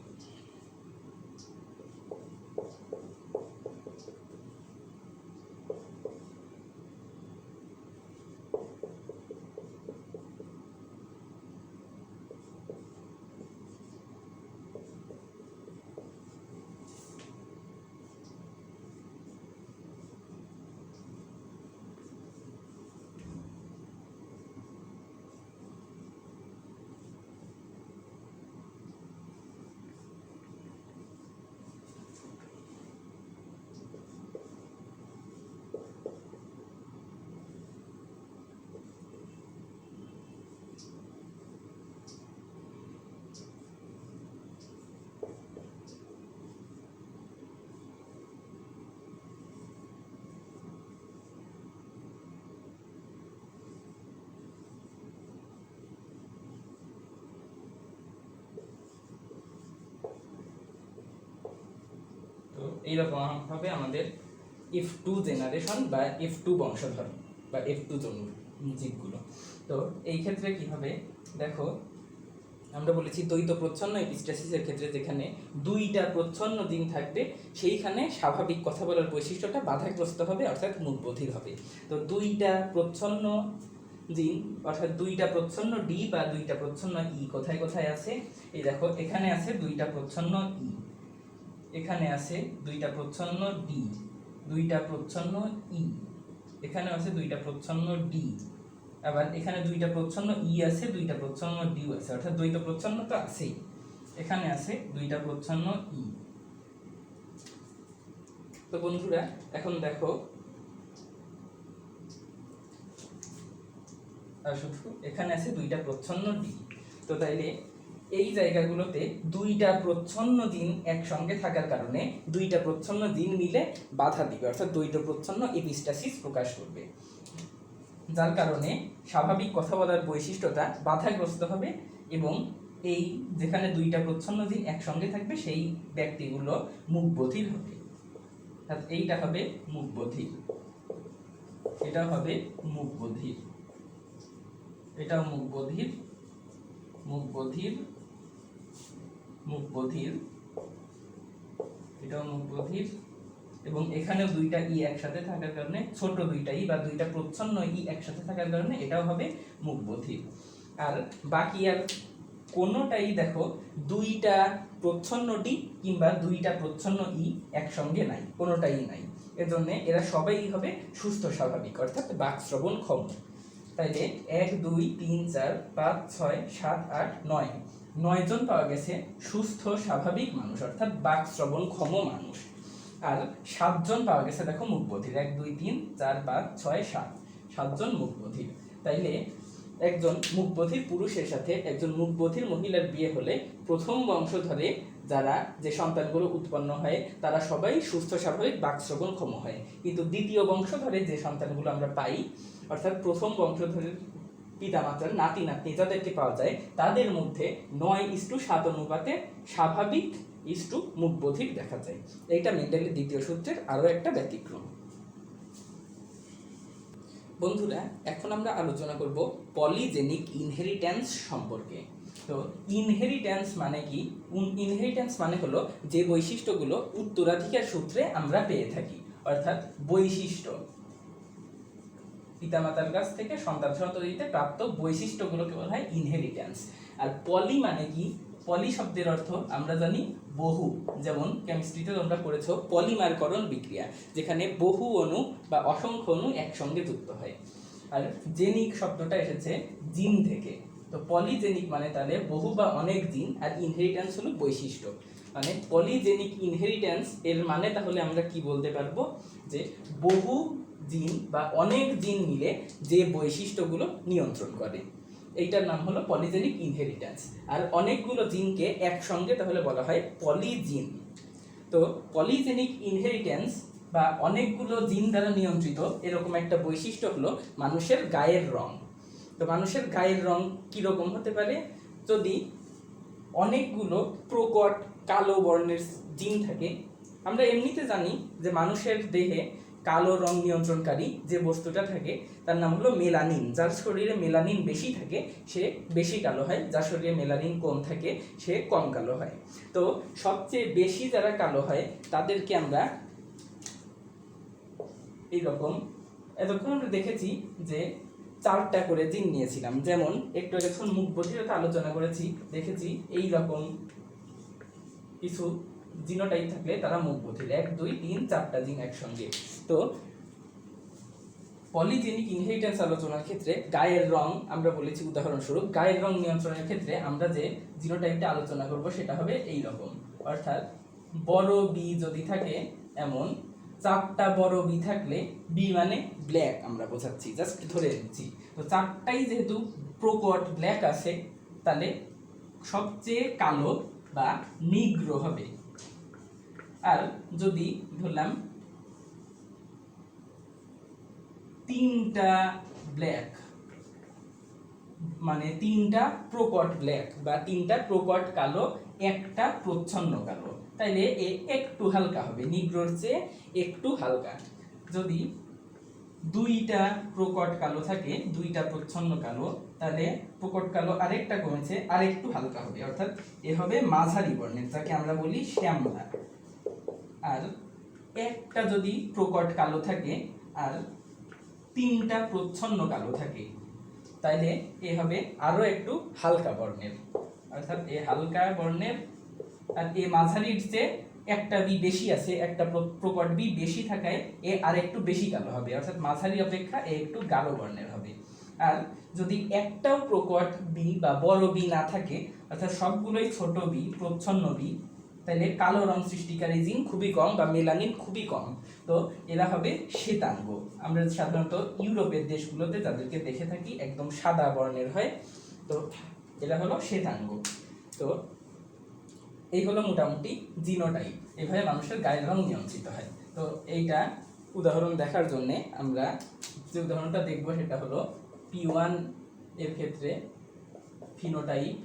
এইরকম হবে আমাদের F2 জেনারেশন বা F2 বংশধর বা F2 জন্ম জীবগুলো। তো এই ক্ষেত্রে কি হবে দেখো, আমরা বলেছি দ্বৈত প্রচ্ছন্ন এপিস্টাসিসের ক্ষেত্রে যেখানে দুইটা প্রচ্ছন্ন জিন থাকবে সেইখানে স্বাভাবিক কথা বলার বৈশিষ্ট্যটা বাধাগ্রস্ত হবে, অর্থাৎ মুখ বধির হবে। তো দুইটা প্রচ্ছন্ন জিন অর্থাৎ দুইটা প্রচ্ছন্ন ডি বা দুইটা প্রচ্ছন্ন ই কোথায় কোথায় আছে? এই দেখো এখানে আছে দুইটা প্রচ্ছন্ন ই, এখানে আছে দুইটা প্রচ্ছন্ন ডি, দুইটা প্রচ্ছন্ন ই, এখানে আছে দুইটা প্রচ্ছন্ন ডি, আবার এখানে দুইটা প্রচ্ছন্ন ই আছে, দুইটা প্রচ্ছন্ন ডি আছে, অর্থাৎ দ্বৈত প্রচ্ছন্ন তো আছেই। এখানে আছে দুইটা প্রচ্ছন্ন ই। তো বন্ধুরা এখন দেখো আর শুধু এখানে আছে দুইটা প্রচ্ছন্ন ডি। তো তাইলে এই জায়গাগুলোতে দুইটা প্রচ্ছন্ন জিন একসঙ্গে থাকার কারণে দুইটা প্রচ্ছন্ন জিন মিলে বাধা দিবে, অর্থাৎ দ্বৈত প্রচ্ছন্ন এপিস্টাসিস প্রকাশ করবে, যার কারণে স্বাভাবিক কথা বলার বৈশিষ্ট্যটা বাধাগ্রস্ত হবে এবং এই যেখানে দুইটা প্রচ্ছন্ন জিন একসঙ্গে থাকবে সেই ব্যক্তিগুলো মুখবধির হবে। এইটা হবে মুখবধির, এটা হবে মুখবধির, এটাও মুখবধির, মুখবধির, মুখবধির, এটাও মুখবধির, এবং এখানেও দুইটা ই একসাথে থাকার কারণে ছোট দুইটা ই বা দুইটা প্রচ্ছন্ন ই একসাথে থাকার কারণে এটাও হবে মুখবধির। আর বাকি আর কোনোটাই দেখো দুইটা প্রচ্ছন্ন ডি কিংবা দুইটা প্রচ্ছন্ন ই একসঙ্গে নাই, কোনোটাই নাই, এজন্য এরা সবাই হবে সুস্থ স্বাভাবিক অর্থাৎ বাকশ্রবণ ক্ষম। তাইলে 1 2 3 4 5 6 7 8 9 9 জন পাওয়া গেছে সুস্থ স্বাভাবিক মানুষ অর্থাৎ বাকশ্রবণ ক্ষম মানুষ। আর 7 জন পাওয়া গেছে দেখো মুখবধির, 1 2 3 4 5 6 7 7 জন মুখবধির। তাইলে একজন মুখবধির পুরুষের সাথে একজন মুখবধির মহিলার বিয়ে হলে প্রথম বংশধরে যারা যে সন্তানগুলো উৎপন্ন হয় তারা সবাই সুস্থ স্বাভাবিক বাকশ্রবণ ক্ষম হয়, কিন্তু দ্বিতীয় বংশধরে যে সন্তানগুলো আমরা পাই অর্থাৎ প্রথম বংশধরের পিতামাতার নাতি নাতনি যাদেরকে পাওয়া যায় তাদের মধ্যে 9:7 অনুপাতে স্বাভাবিক ইস্টু মুখবধির দেখা যায়। এইটা মেন্ডেলের দ্বিতীয় সূত্রের আরো একটা ব্যতিক্রম। বন্ধুরা, এখন আমরা আলোচনা করব পলিজেনিক ইনহেরিট্যান্স সম্পর্কে। তো ইনহেরিট্যান্স মানে কি? ইনহেরিট্যান্স মানে হলো যে বৈশিষ্ট্যগুলো উত্তরাধিকার সূত্রে আমরা পেয়ে থাকি, অর্থাৎ বৈশিষ্ট্য পিতামাতার কাছ থেকে সন্তান সন্ততিতে প্রাপ্ত বৈশিষ্ট্যগুলোকে বলা হয় ইনহেরিট্যান্স। আর পলি মানে কি? পলি শব্দের অর্থ আমরা জানি বহু, যেমন কেমিস্ট্রিতে তোমরা পড়েছো পলিমারকরণ বিক্রিয়া, যেখানে বহু অণু বা অসংখ্য অণু একসঙ্গে যুক্ত হয়। আর জেনিক শব্দটা এসেছে জিন থেকে। তো পলিজেনিক মানে তাহলে বহু বা অনেক জিন, আর ইনহেরিট্যান্স হলো বৈশিষ্ট্য। মানে পলিজেনিক ইনহেরিট্যান্স এর মানে তাহলে আমরা কি বলতে পারবো যে বহু জিন বা অনেক জিন মিলে যে বৈশিষ্ট্যগুলো নিয়ন্ত্রণ করে, এইটার নাম হলো পলিজেনিক ইনহেরিট্যান্স। আর অনেকগুলো জিনকে একসঙ্গে তাহলে বলা হয় পলিজিন। তো পলিজেনিক ইনহেরিট্যান্স বা অনেকগুলো জিন দ্বারা নিয়ন্ত্রিত এরকম একটা বৈশিষ্ট্য হলো মানুষের গায়ের রং। তো মানুষের গায়ের রং কীরকম হতে পারে? যদি অনেকগুলো প্রকট কালো বর্ণের জিন থাকে, আমরা এমনিতে জানি যে মানুষের দেহে কালো রং নিয়ন্ত্রণকারী যে বস্তুটা থাকে তার নাম হলো মেলানিন। যার শরীরে মেলানিন বেশি থাকে সে বেশি কালো হয়, যার শরীরে মেলানিন কম থাকে সে কম কালো হয়। তো সবচেয়ে বেশি যারা কালো হয় তাদেরকে আমরা এইরকম, এতক্ষণ আমরা দেখেছি যে 4টা করে জিন নিয়েছিলাম, যেমন একটু আগে যখন মুখবধিরতা আলোচনা করেছি দেখেছি এই রকম কিছু জিনোটাইপ থাকলে তারা মুখবধির, 1 2 3 4টা জিন একসঙ্গে। তো পলিজেনিক ইনহেরিট্যান্স আলোচনার ক্ষেত্রে গায়ের রং আমরা বলেছি উদাহরণস্বরূপ, গায়ের রং নিয়ন্ত্রণের ক্ষেত্রে আমরা যে জিনোটাইপটা আলোচনা করব সেটা হবে এই রকম, অর্থাৎ বড় বি যদি থাকে, এমন 4টা বড় বি থাকলে বি মানে ব্ল্যাক আমরা বোঝাচ্ছি, জাস্ট ধরে নিচ্ছি। তো 4টাই যেহেতু প্রকট ব্ল্যাক আছে তাহলে সবচেয়ে কালো বা নিগ্রো হবে। আর যদি ধরলাম 3টা ব্ল্যাক মানে 3টা প্রকট ব্ল্যাক বা 3টা প্রকট কালো, একটা প্রচ্ছন্ন কালো, তাইলে এ একটু হালকা হবে, নিগ্রোর চেয়ে একটু হালকা। যদি 2টা প্রকট কালো থাকে, 2টা প্রচ্ছন্ন কালো, তাহলে প্রকট কালো আরেকটা কমেছে, আরেকটু হালকা হবে, অর্থাৎ এ হবে মাঝারি বর্ণের, যাকে আমরা বলি শ্যামলা। আর একটা যদি প্রকট কালো থাকে আর 3টা প্রচ্ছন্ন কালো থাকে তাইলে এ হবে আরো একটু হালকা বর্ণের, অর্থাৎ এ হালকা বর্ণের। আর এ মাঝারির চেয়ে একটা বি বেশি আছে, একটা প্রকট বি বেশি থাকায় এ আর একটু বেশি কালো হবে, অর্থাৎ মাঝারি অপেক্ষা এ একটু গাঢ় বর্ণের হবে। আর যদি একটাও প্রকট বি বা বড় বি না থাকে, অর্থাৎ সবগুলোই ছোট বি প্রচ্ছন্ন বি, তাহলে কালো রং সৃষ্টিকারী জিন খুবই কম বা মেলানিন খুবই কম, তো এরা হবে শ্বেতাঙ্গ। আমরা সাধারণত ইউরোপের দেশগুলোতে যাদেরকে দেখে থাকি একদম সাদা বর্ণের হয়, তো এরা হলো শ্বেতাঙ্গ। তো এই হলো মোটামুটি জিনোটাইপ, এভাবে মানুষের গায়ের রং নিয়ন্ত্রিত হয়। তো এইটা উদাহরণ দেখার জন্য আমরা যে উদাহরণটা দেখব সেটা হলো P1 এর ক্ষেত্রে ফিনোটাইপ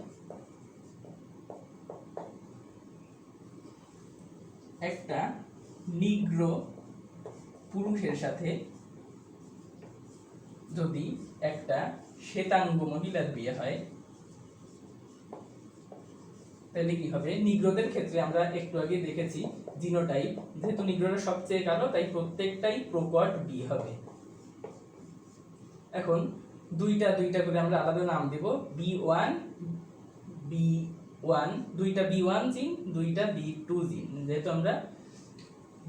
একটা নিগ্রো পুরুষের সাথে যদি একটা শ্বেতাঙ্গ মহিলার বিয়ে হয় তাহলে কি হবে? নিগ্রোদের ক্ষেত্রে আমরা একটু আগে দেখেছি জিনোটাইপ, যেহেতু নিগ্রোরা সবচেয়ে কালো তাই প্রত্যেকটাই প্রকট বি হবে। এখন দুইটা করে আমরা আলাদা নাম দেব, B1 দুইটা B1 জিন, দুইটা B2 জিন। যেহেতু আমরা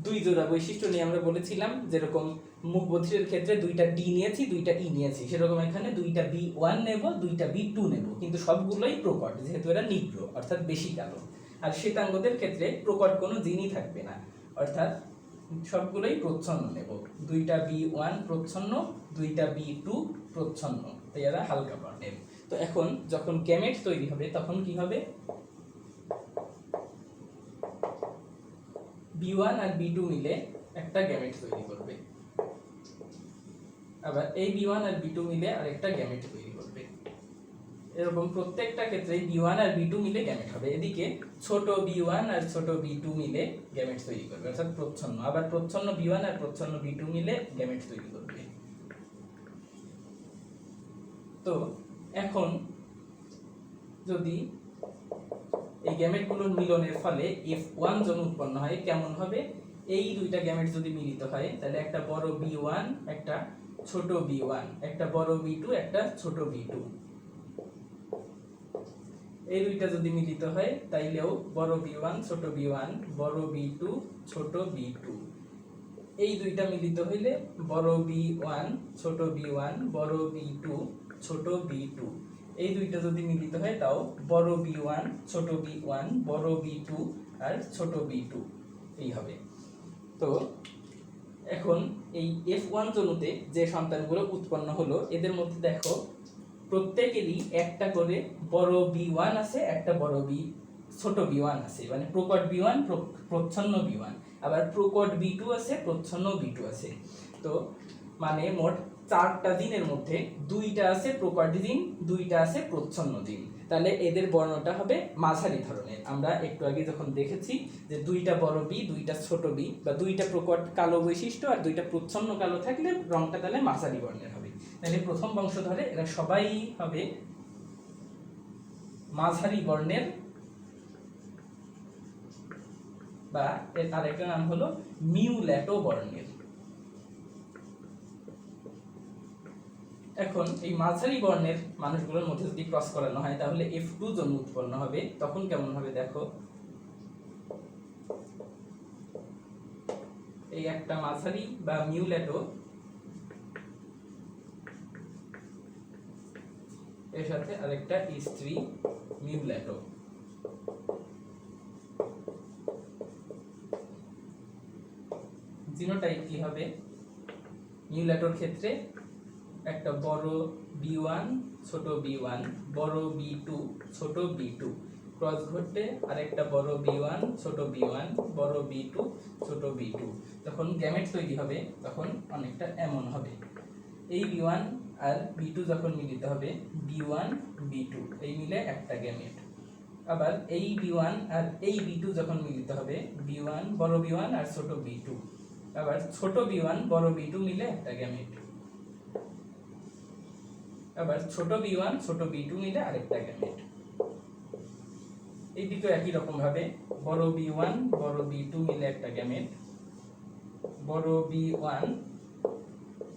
দুই জোড়া বৈশিষ্ট্য নিয়ে আমরা বলেছিলাম, যেরকম মুখ বধিরের ক্ষেত্রে দুইটা ডি নিয়েছি, দুইটা ই নিয়েছি, সেরকম এখানে দুইটা B1 নেব, দুইটা B2 নেব, কিন্তু সবগুলোই প্রকট যেহেতু এরা নিগ্রো অর্থাৎ বেশি কালো। আর শ্বেতাঙ্গদের ক্ষেত্রে প্রকট কোনো জিনই থাকবে না, অর্থাৎ সবগুলোই প্রচ্ছন্ন নেব, দুইটা B1 প্রচ্ছন্ন, দুইটা B2 প্রচ্ছন্ন, তাই এরা হালকা বর্ণের। তো এখন যখন গ্যামেট তৈরি হবে তখন কি হবে? B1 আর B2 মিলে একটা গ্যামেট তৈরি করবে, আবার এই B1 আর B2 মিলে আরেকটা গ্যামেট তৈরি করবে। এরকম প্রত্যেকটা ক্ষেত্রে B1 আর B2 মিলে গ্যামেট হবে। এদিকে ছোট B1 আর ছোট B2 মিলে গ্যামেট তৈরি করবে, অর্থাৎ প্রচ্ছন্ন। আবার প্রচ্ছন্ন B1 আর প্রচ্ছন্ন B2 মিলে গ্যামেট তৈরি করবে। তো এখন যদি এই গ্যামেটগুলোর মিলনের ফলে F1 জন উৎপন্ন হয়, কেমন হবে? এই দুইটা গ্যামেট যদি মিলিত হয় তাহলে একটা বড় B1 একটা ছোট B1, একটা বড় B2 একটা ছোট B2। এই দুইটা যদি মিলিত হয় তাইলেও বড় B1 ছোট B1, বড় B2 ছোট B2। এই দুইটা মিলিত হইলে বড় B1 ছোট B1, বড় B2 ছোট B2। এই দুইটা যদি মিলিত হয় তাও বড় B1 ছোট B1, বড় B2 আর ছোট B2 এই হবে। তো এখন এই F1 জনুতে যে সন্তানগুলো উৎপন্ন হলো এদের মধ্যে দেখো প্রত্যেকেরই একটা করে বড় B1 আছে, একটা বড় ছোট B1 আছে, মানে প্রকট B1 প্রচ্ছন্ন B1, আবার প্রকট B2 আছে, প্রচ্ছন্ন B2 আছে। তো মানে মোট 4টা জিনের মধ্যে 2টা আছে প্রকট জিন, 2টা আছে প্রচ্ছন্ন জিন। তাহলে এদের বর্ণটা হবে মাঝারি ধরনের। আমরা একটু আগে যখন দেখেছি যে 2টা বড় বি, 2টা ছোট বি, বা 2টা প্রকট কালো বৈশিষ্ট্য আর 2টা প্রচ্ছন্ন কালো থাকলে রংটা তাহলে মাঝারি বর্ণের হবে। তাহলে প্রথম বংশধরে এরা সবাই হবে মাঝারি বর্ণের, বা এর আরেকটা নাম হলো মিউল্যাটো বর্ণের। এখন এই মাঝারি বর্ণের মানুষগুলোর মধ্যে যদি ক্রস করানো হয় তাহলে F2 জন উৎপন্ন হবে। তখন কেমন হবে দেখো, এই একটা মাঝারি বা মিউল্যাটো এর সাথে আরেকটা স্ত্রী মিউল্যাটো। জিনোটাইপ কি হবে? মিউল্যাটোর ক্ষেত্রে একটা বড় B1 ছোট B1, বড় B2 ছোট B2 ক্রস ঘটতে আরেকটা বড় B1 ছোট B1, বড় B2 ছোট B2। যখন গ্যামেট তৈরি হবে তখন অনেকটা এমন হবে। এই B1 আর B2 যখন মিলিত হবে B1 B2 এই মিলে একটা গ্যামেট। আবার এই B1 আর এই B2 যখন মিলিত হবে B1 বড় B1 আর ছোট B2, আবার ছোট B1 বড় B2 মিলে একটা গ্যামেট। আবার ছোট B1 ছোট B2 মিলে আরেকটা গ্যামেট। এই দিকে একই রকম ভাবে বড় B1 বড় B2 মিলে একটা গ্যামেট, বড় B1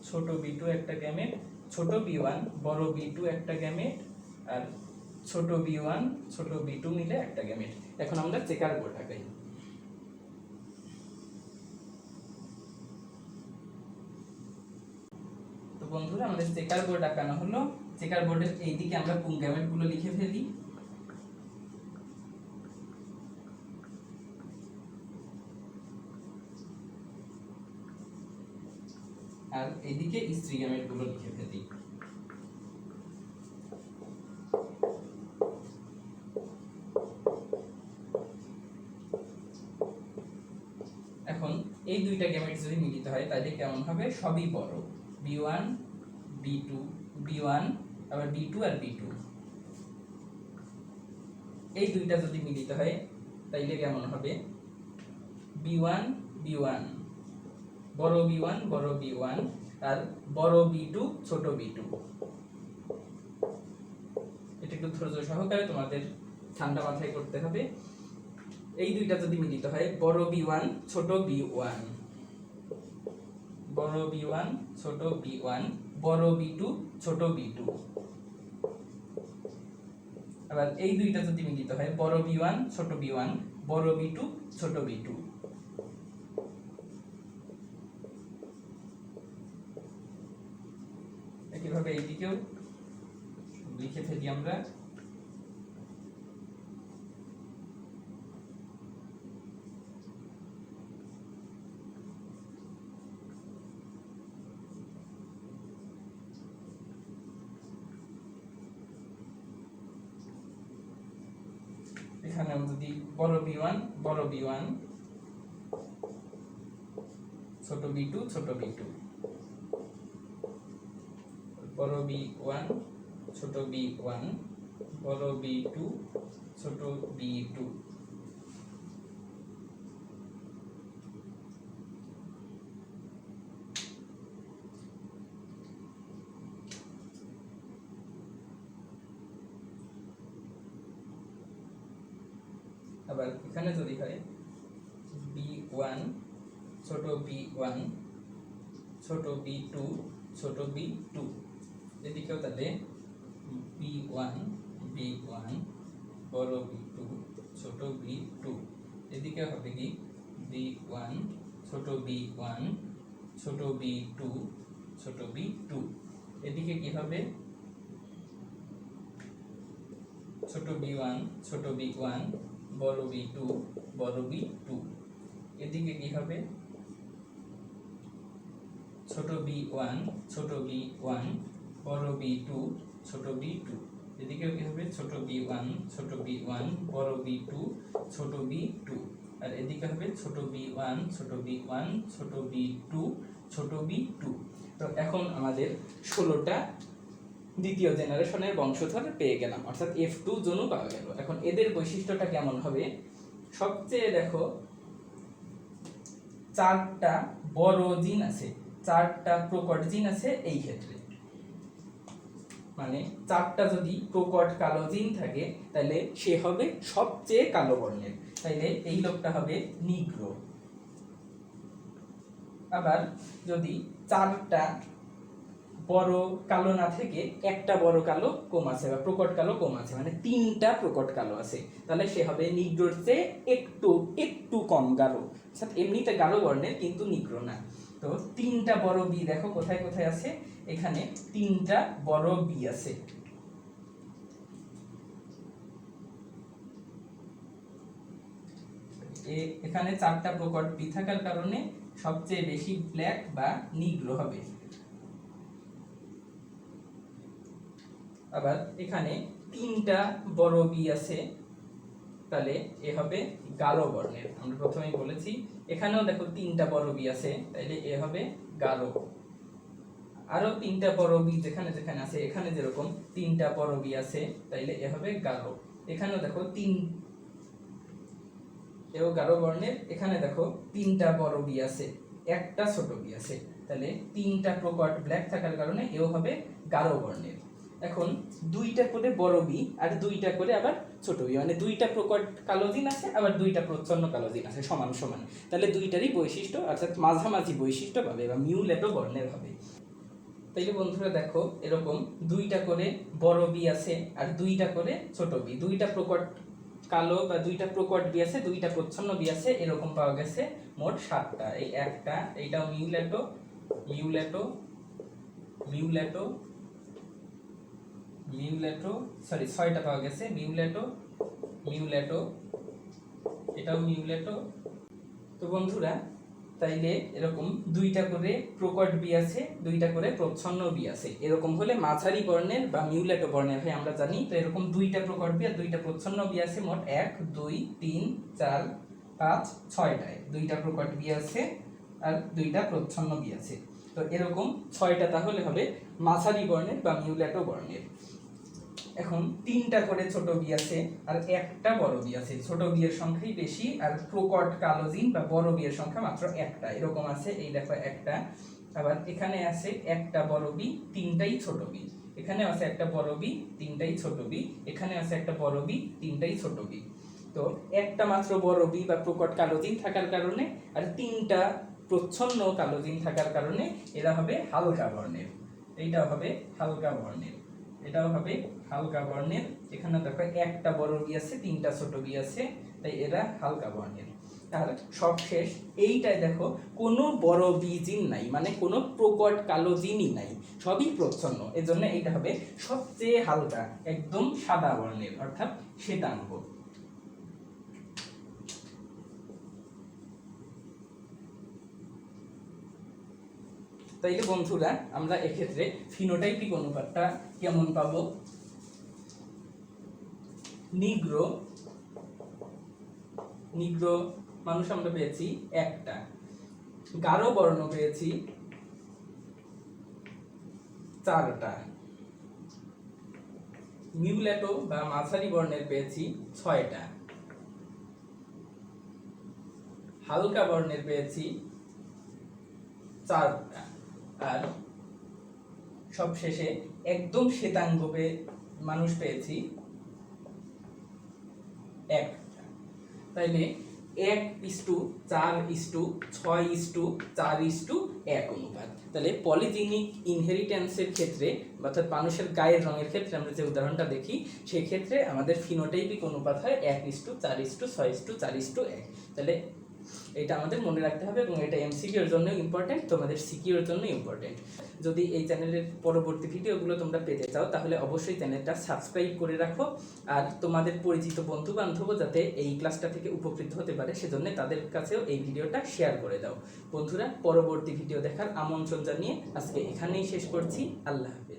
ছোট B2 একটা গ্যামেট, ছোট B1 বড় B2 একটা গ্যামেট, আর ছোট B1 ছোট B2 মিলে একটা গ্যামেট। এখন আমরা চেকার বোর্ড আঁকাই। তো বন্ধুরা আমাদের চেকার বোর্ড আঁকানো হলো। চেকার বোর্ডের এই দিকে আমরা কোন গ্যামেট গুলো লিখে ফেলি। আর এদিকে স্ত্রী গ্যামেটগুলো লিখে ফেলি। এখন এই দুইটা গ্যামেট যদি মিলিত হয় তাহলে কেমন হবে? সবই বড়, b1 b2 b1 আবার b2 আর b2, এই দুইটা যদি মিলিত হয় তাইলে কেমন হবে? b1 b1 বড় b1 বড় b1 আর বড় b2 ছোট b2। এটা একটু ধৈর্য সহকারে তোমাদের ঠান্ডা মাথায় করতে হবে। এই দুইটা যদি মিলিত হয় বড় b1 ছোট b1, বড় b1 ছোট b1, বড় b2 ছোট b2। আবার এই দুইটা যদি মিলিত হয় বড় b1 ছোট b1, বড় b2 ছোট b2। একইভাবে এইদিকেও লিখে ফেলি আমরা। এখানে যদি বড় b1 বড় b1 ছোট b2 ছোট b2, বড় b1 ছোট b1 বড় b2 ছোট b2। আবার এখানে যদি হয় b1 ছোট b1 ছোট b2 ছোট b2, এদিকেও তাহলে b1 b1 বড় b2 ছোট b2, এদিকে হবে কি b1 ছোট b1 ছোট b2 ছোট b2, এদিকে কি হবে ছোট b1 ছোট b1 বড় b2 বড় b2, এদিকে কি হবে ছোট b1 ছোট b1 বড় b2 ছোট b2, এদিকেও কি হবে ছোট b1 ছোট b1 বড় b2 ছোট b2, আর এদিকে হবে ছোট b1 ছোট b1 ছোট b2 ছোট b2। তো এখন আমাদের 16টা দ্বিতীয় জেনারেশনের বংশধর পেয়ে গেলাম, অর্থাৎ F2 জনু পাওয়া গেল। এখন এদের বৈশিষ্ট্যটা কেমন হবে? সবচেয়ে দেখো 4টা বড় জিন আছে, 4টা প্রকট জিন আছে এই ক্ষেত্রে, মানে 4টা যদি প্রকট কালো জিন থাকে তাহলে সে হবে সবচেয়ে কালো বর্ণের, তাইলে এই লোকটা হবে নিগ্রো। আবার যদি 4টা বড় কালো না থেকে একটা বড় কালো কম আছে বা প্রকট কালো কম আছে, মানে 3টা প্রকট কালো আছে, তাহলে সে হবে নিগ্রোর চেয়ে একটু একটু কম গাঢ়, অর্থাৎ এমনিতে গাঢ় বর্ণের কিন্তু নিগ্রো না। তো 3টা বড় বি দেখো কোথায় কোথায় আছে, এখানে 3টা বড় বি আছে। এখানে 4টা প্রকট বি থাকার কারণে সবচেয়ে বেশি ব্ল্যাক বা নিগ্রো হবে। আবার এখানে 3টা বড় বি আছে, তাহলে এ হবে গাঢ় বর্ণের। আমরা প্রথমেই বলেছি এখানেও দেখো 3টা বড় বি আছে, তাইলে এ হবে গাঢ়। আরো 3টা বড় বি যেখানে যেখানে আছে, এখানে যেরকম 3টা বড় বি আছে, তাইলে এ হবে গাঢ়। এখানেও দেখো এও গাঢ় বর্ণের। এখানে দেখো 3টা বড় বি আছে, একটা ছোট বি আছে, তাহলে 3টা প্রকট ব্ল্যাক থাকার কারণে এও হবে গাঢ় বর্ণের। এখন 2টা করে বড় বি আর 2টা করে আবার ছোট বি, মানে 2টা প্রকট কালো জিন আছে আবার 2টা প্রচ্ছন্ন কালো জিন আছে সমান সমান, তাহলে 2টারই বৈশিষ্ট্য অর্থাৎ মাঝামাঝি বৈশিষ্ট্য পাবে বা মিউলেটো বর্ণের হবে। তাইলে বন্ধুরা দেখো এরকম 2টা করে বড় বি আছে আর 2টা করে ছোট বি, 2টা প্রকট কালো বা 2টা প্রকট বি আছে, 2টা প্রচ্ছন্ন বি আছে, এরকম পাওয়া গেছে মোট 7টা। এই একটা, এইটাও মিউলেটো মিউলেটো মিউলেটো মিউলেটো, সরি 6টা পাওয়া গেছে, মিউলেটো মিউলেটো, এটাও মিউলেটো। তো বন্ধুরা তাইলে এরকম দুইটা করে প্রকট বি আছে, দুইটা করে প্রচ্ছন্ন বি আছে। এরকম হলে মাঝারি বর্ণের বা মিউলেটো বর্ণের হয় আমরা জানি। তো এরকম দুইটা প্রকট বি আর দুইটা প্রচ্ছন্ন বি আছে, মোট 1 2 3 4 5 6টায় দুইটা প্রকট বি আছে আর দুইটা প্রচ্ছন্ন বি আছে। তো এরকম 6টা তাহলে হবে মাঝারি বর্ণের বা মিউলেটো বর্ণের। এখন 3টা করে ছোট বি আছে আর একটা বড় বি আছে। ছোট বি এর সংখ্যাই বেশি আর প্রকট কালো জিন বা বড় বি এর সংখ্যা মাত্র একটা। এরকম আছে, এই দেখো একটা। আবার এখানে আছে একটা বড় বি, তিনটাই ছোট বি। এখানে আছে একটা বড় বি, তিনটাই ছোট বি। এখানে আছে একটা বড় বি, তিনটাই ছোট বি। তো একটা মাত্র বড় বি বা প্রকট কালো জিন থাকার কারণে আর 3টা প্রচ্ছন্ন কালো জিন থাকার কারণে এরা হবে হালকা বর্ণের। এইটাও হবে হালকা বর্ণের, এটাও হবে হালকা বর্ণের। এখানে দেখো একটা বড় বি আছে, 3টা ছোট বি আছে, তাই এরা হালকা বর্ণের। আর সবশেষ এইটায় দেখো কোনো বড় বি জিন নাই, মানে কোনো প্রকট কালো জিনই নাই, সবই প্রচ্ছন্ন। এজন্য এটা হবে সবচেয়ে হালকা, একদম সাদা বর্ণের, অর্থাৎ শ্বেতাঙ্গ। তাইলে বন্ধুরা আমরা এক্ষেত্রে ফিনোটাইপিক অনুপাতটা কেমন পাবো? নিগ্রো মানুষ আমরা পেয়েছি একটা, গাঢ় বর্ণ পেয়েছি 4টা, মিউলেটো বা মাঝারি বর্ণের পেয়েছি 6টা, হালকা বর্ণের পেয়েছি 4টা, আর সবশেষে একদম শ্বেতাঙ্গ মানুষ পেয়েছি 1টা। তাইলে 1:4:6:4:1 অনুপাত। তাহলে পলিজিনিক ইনহেরিটেন্সের ক্ষেত্রে অর্থাৎ মানুষের গায়ের রঙের ক্ষেত্রে আমরা যে উদাহরণটা দেখি, সেই ক্ষেত্রে আমাদের ফিনোটাইপিক অনুপাত হয় 1:4:6:4:1। তাহলে এটা আমাদের মনে রাখতে হবে এবং এটা এমসিকিউ এর জন্য ইম্পর্টেন্ট, তোমাদের সিকিউ এর জন্য ইম্পর্টেন্ট। যদি এই চ্যানেলের পরবর্তী ভিডিওগুলো তোমরা পেতে চাও তাহলে অবশ্যই চ্যানেলটা সাবস্ক্রাইব করে রাখো। আর তোমাদের পরিচিত বন্ধু বান্ধবও যাতে এই ক্লাসটা থেকে উপকৃত হতে পারে সেজন্য তাদের কাছেও এই ভিডিওটা শেয়ার করে দাও। বন্ধুরা, পরবর্তী ভিডিও দেখার আমন্ত্রণ জানিয়ে আজকে এখানেই শেষ করছি। আল্লাহ হাফেজ।